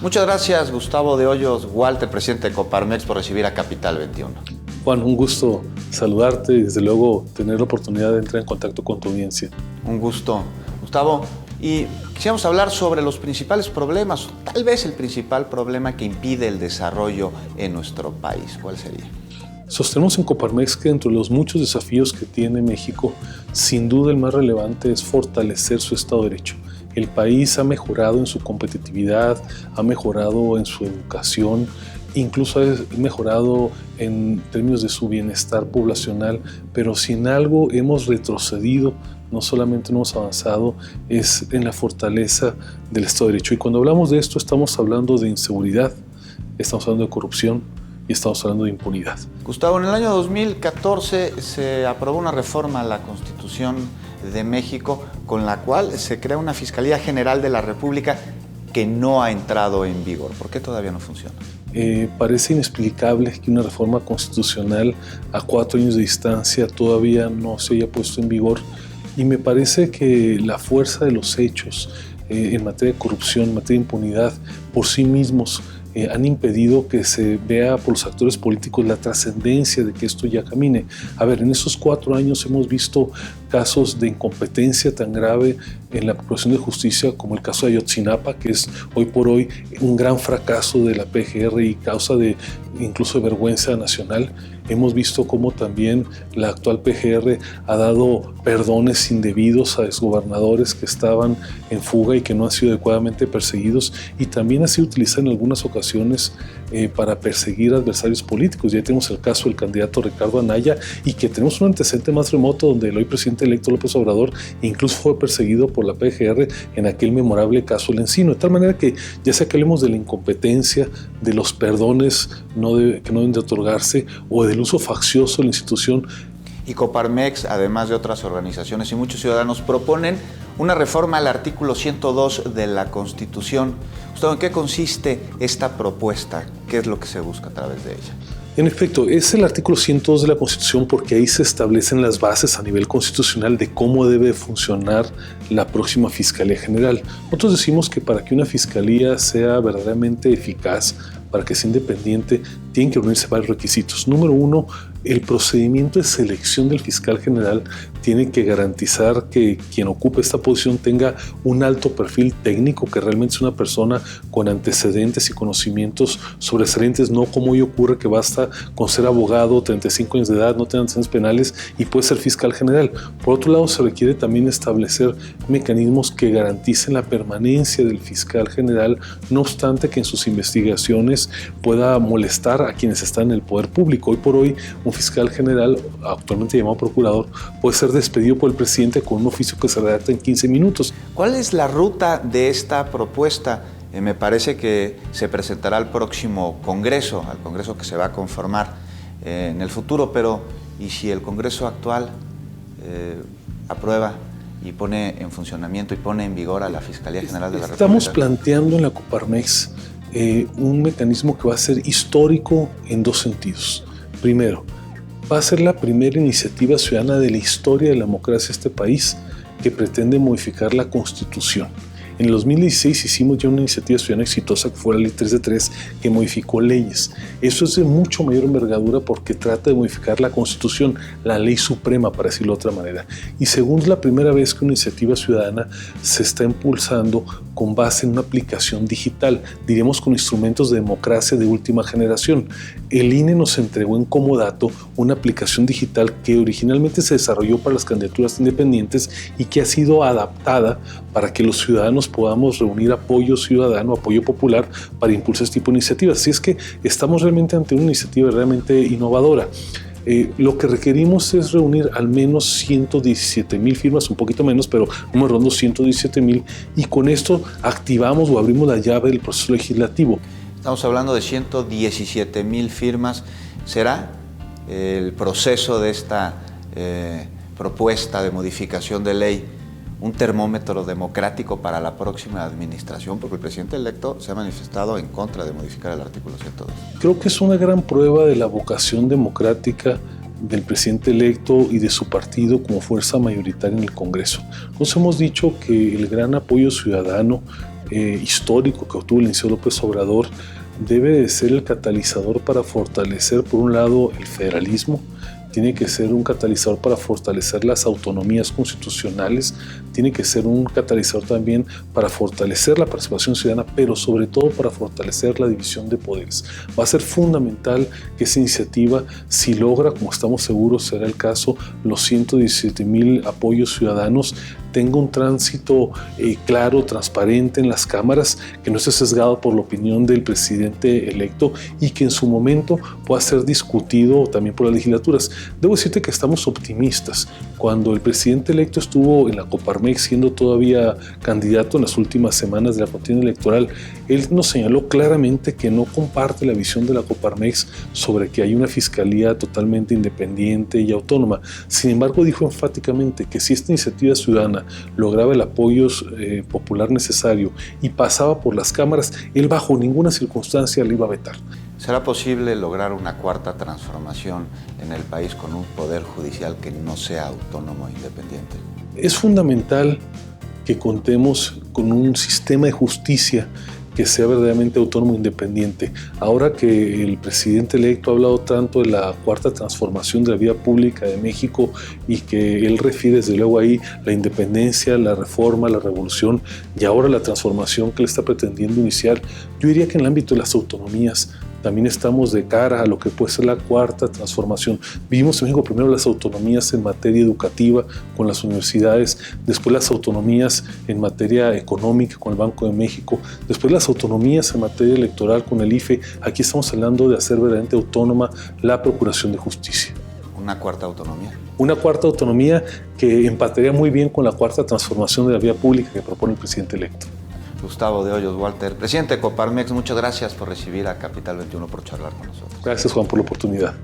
Muchas gracias, Gustavo de Hoyos Walter, presidente de Coparmex, por recibir a Capital 21. Juan, un gusto saludarte y desde luego tener la oportunidad de entrar en contacto con tu audiencia. Un gusto, Gustavo. Y quisiéramos hablar sobre los principales problemas, tal vez el principal problema que impide el desarrollo en nuestro país. ¿Cuál sería? Sostenemos en Coparmex que entre los muchos desafíos que tiene México, sin duda el más relevante es fortalecer su Estado de Derecho. El país ha mejorado en su competitividad, ha mejorado en su educación, incluso ha mejorado en términos de su bienestar poblacional, pero si en algo hemos retrocedido, no solamente no hemos avanzado, es en la fortaleza del Estado de Derecho. Y cuando hablamos de esto, estamos hablando de inseguridad, estamos hablando de corrupción y estamos hablando de impunidad. Gustavo, en el año 2014 se aprobó una reforma a la Constitución de México con la cual se crea una Fiscalía General de la República que no ha entrado en vigor. ¿Por qué todavía no funciona? Parece inexplicable que una reforma constitucional a 4 años de distancia todavía no se haya puesto en vigor, y me parece que la fuerza de los hechos en materia de corrupción, en materia de impunidad, por sí mismos han impedido que se vea por los actores políticos la trascendencia de que esto ya camine. A ver, en esos 4 años hemos visto casos de incompetencia tan grave en la Procuración de Justicia como el caso de Ayotzinapa, que es hoy por hoy un gran fracaso de la PGR y causa de incluso de vergüenza nacional. Hemos visto cómo también la actual PGR ha dado perdones indebidos a exgobernadores que estaban en fuga y que no han sido adecuadamente perseguidos, y también ha sido utilizada en algunas ocasiones para perseguir adversarios políticos. Ya tenemos el caso del candidato Ricardo Anaya, y que tenemos un antecedente más remoto donde el hoy presidente electo López Obrador incluso fue perseguido por la PGR en aquel memorable caso El Encino. De tal manera que ya sea que hablemos de la incompetencia, de los perdones que no deben de otorgarse, o del uso faccioso de la institución. Y Coparmex, además de otras organizaciones y muchos ciudadanos, proponen una reforma al artículo 102 de la Constitución. ¿En qué consiste esta propuesta? ¿Qué es lo que se busca a través de ella? En efecto, es el artículo 102 de la Constitución porque ahí se establecen las bases a nivel constitucional de cómo debe funcionar la próxima Fiscalía General. Nosotros decimos que para que una fiscalía sea verdaderamente eficaz, para que sea independiente, tienen que reunirse varios requisitos. Número 1, el procedimiento de selección del fiscal general tiene que garantizar que quien ocupe esta posición tenga un alto perfil técnico, que realmente es una persona con antecedentes y conocimientos sobresalientes, no como hoy ocurre que basta con ser abogado, 35 años de edad, no tener antecedentes penales y puede ser fiscal general. Por otro lado, se requiere también establecer mecanismos que garanticen la permanencia del fiscal general, no obstante que en sus investigaciones pueda molestar a quienes están en el poder público. Hoy por hoy, un fiscal general, actualmente llamado procurador, puede ser despedido por el presidente con un oficio que se redacta en 15 minutos. ¿Cuál es la ruta de esta propuesta? Me parece que se presentará al próximo Congreso, al Congreso que se va a conformar en el futuro, pero ¿y si el Congreso actual aprueba y pone en funcionamiento y pone en vigor a la Fiscalía General de la República? Estamos planteando en la Coparmex un mecanismo que va a ser histórico en 2 sentidos. Primero, va a ser la primera iniciativa ciudadana de la historia de la democracia de este país que pretende modificar la Constitución. En el 2016 hicimos ya una iniciativa ciudadana exitosa que fue la Ley 3 de 3, que modificó leyes. Eso es de mucho mayor envergadura porque trata de modificar la Constitución, la ley suprema, para decirlo de otra manera. Y segundo, es la primera vez que una iniciativa ciudadana se está impulsando con base en una aplicación digital, diríamos con instrumentos de democracia de última generación. El INE nos entregó en comodato una aplicación digital que originalmente se desarrolló para las candidaturas independientes y que ha sido adaptada para que los ciudadanos podamos reunir apoyo ciudadano, apoyo popular para impulsar este tipo de iniciativas. Así es que estamos realmente ante una iniciativa realmente innovadora. Lo que requerimos es reunir al menos 117,000 firmas, un poquito menos, pero número redondo 117,000, y con esto activamos o abrimos la llave del proceso legislativo. Estamos hablando de 117,000 firmas. ¿Será el proceso de esta propuesta de modificación de ley un termómetro democrático para la próxima administración? Porque el presidente electo se ha manifestado en contra de modificar el artículo 102. Creo que es una gran prueba de la vocación democrática del presidente electo y de su partido como fuerza mayoritaria en el Congreso. Nos hemos dicho que el gran apoyo ciudadano histórico que obtuvo el licenciado López Obrador debe de ser el catalizador para fortalecer, por un lado, el federalismo, tiene que ser un catalizador para fortalecer las autonomías constitucionales, tiene que ser un catalizador también para fortalecer la participación ciudadana, pero sobre todo para fortalecer la división de poderes. Va a ser fundamental que esa iniciativa, si logra, como estamos seguros será el caso, los 117,000 apoyos ciudadanos, tenga un tránsito claro, transparente en las cámaras, que no esté sesgado por la opinión del presidente electo y que en su momento pueda ser discutido también por las legislaturas. Debo decirte que estamos optimistas. Cuando el presidente electo estuvo en la Coparmex siendo todavía candidato en las últimas semanas de la contienda electoral, él nos señaló claramente que no comparte la visión de la Coparmex sobre que hay una fiscalía totalmente independiente y autónoma. Sin embargo, dijo enfáticamente que si esta iniciativa ciudadana lograba el apoyo popular necesario y pasaba por las cámaras, él bajo ninguna circunstancia le iba a vetar. ¿Será posible lograr una cuarta transformación en el país con un poder judicial que no sea autónomo e independiente? Es fundamental que contemos con un sistema de justicia que sea verdaderamente autónomo e independiente. Ahora que el presidente electo ha hablado tanto de la cuarta transformación de la vida pública de México y que él refiere desde luego ahí la independencia, la reforma, la revolución y ahora la transformación que él está pretendiendo iniciar, yo diría que en el ámbito de las autonomías también estamos de cara a lo que puede ser la cuarta transformación. Vivimos en México primero las autonomías en materia educativa con las universidades, después las autonomías en materia económica con el Banco de México, después las autonomías en materia electoral con el IFE. Aquí estamos hablando de hacer verdaderamente autónoma la Procuración de Justicia. ¿Una cuarta autonomía? Una cuarta autonomía que empataría muy bien con la cuarta transformación de la vía pública que propone el presidente electo. Gustavo de Hoyos Walter, presidente de Coparmex, muchas gracias por recibir a Capital 21, por charlar con nosotros. Gracias, Juan, por la oportunidad.